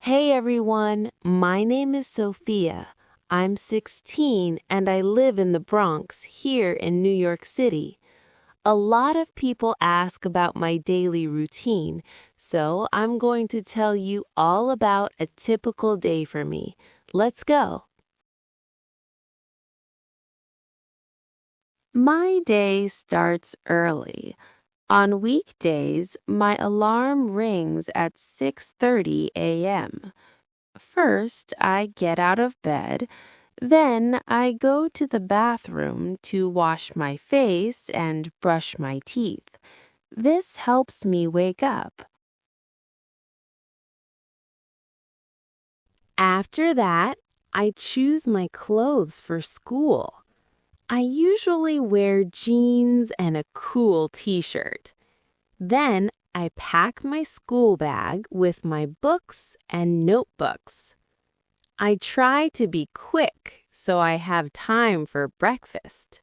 Hey everyone, my name is Sofia. I'm 16 and I live in the Bronx, here in New York City. A lot of people ask about my daily routine, so I'm going to tell you all about a typical day for me. Let's go. My day starts early. On weekdays, my alarm rings at 6:30 a.m. First, I get out of bed. Then I go to the bathroom to wash my face and brush my teeth. This helps me wake up. After that, I choose my clothes for school. I usually wear jeans and a cool t-shirt. Then I pack my school bag with my books and notebooks. I try to be quick so I have time for breakfast.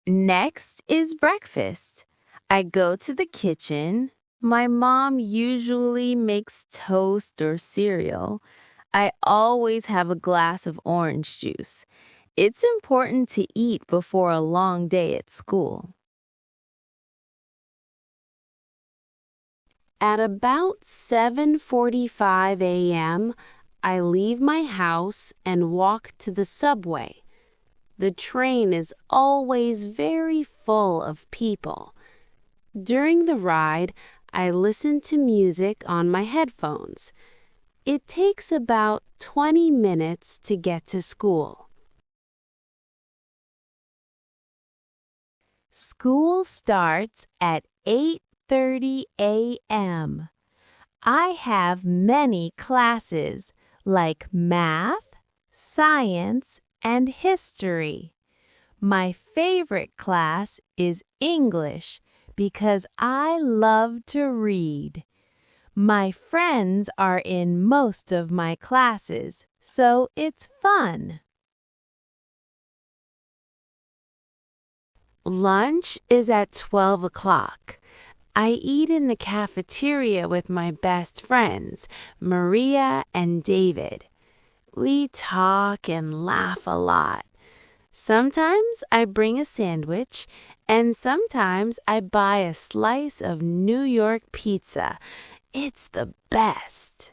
Next is breakfast. I go to the kitchen. My mom usually makes toast or cereal. I always have a glass of orange juice. It's important to eat before a long day at school. At about 7:45 a.m., I leave my house and walk to the subway. The train is always very full of people. During the ride, I listen to music on my headphones. It takes about 20 minutes to get to school. School starts at 8:30 a.m. I have many classes like math, science, and history. My favorite class is English because I love to read. My friends are in most of my classes, so it's fun. Lunch is at 12 o'clock. I eat in the cafeteria with my best friends, Maria and David. We talk and laugh a lot. Sometimes I bring a sandwich, and sometimes I buy a slice of New York pizza. It's the best.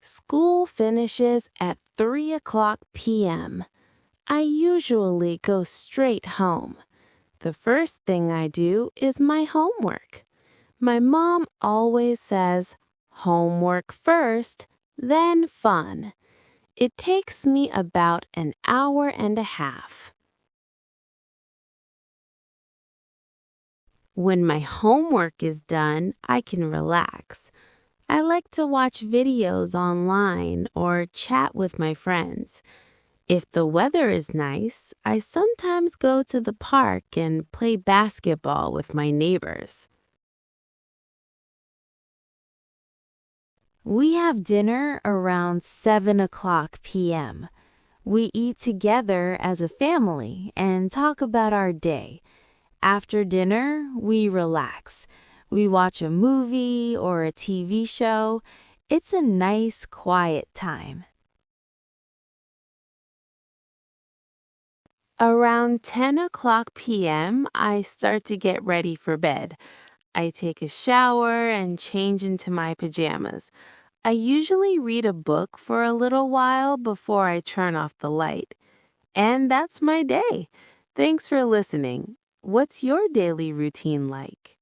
School finishes at 3 o'clock p.m. I usually go straight home. The first thing I do is my homework. My mom always says, homework first, then fun. It takes me about an hour and a half. When my homework is done, I can relax. I like to watch videos online or chat with my friends. If the weather is nice, I sometimes go to the park and play basketball with my neighbors. We have dinner around 7 o'clock p.m. We eat together as a family and talk about our day. After dinner, we relax. We watch a movie or a TV show. It's a nice, quiet time. Around 10 o'clock p.m., I start to get ready for bed. I take a shower and change into my pajamas. I usually read a book for a little while before I turn off the light. And that's my day. Thanks for listening. What's your daily routine like?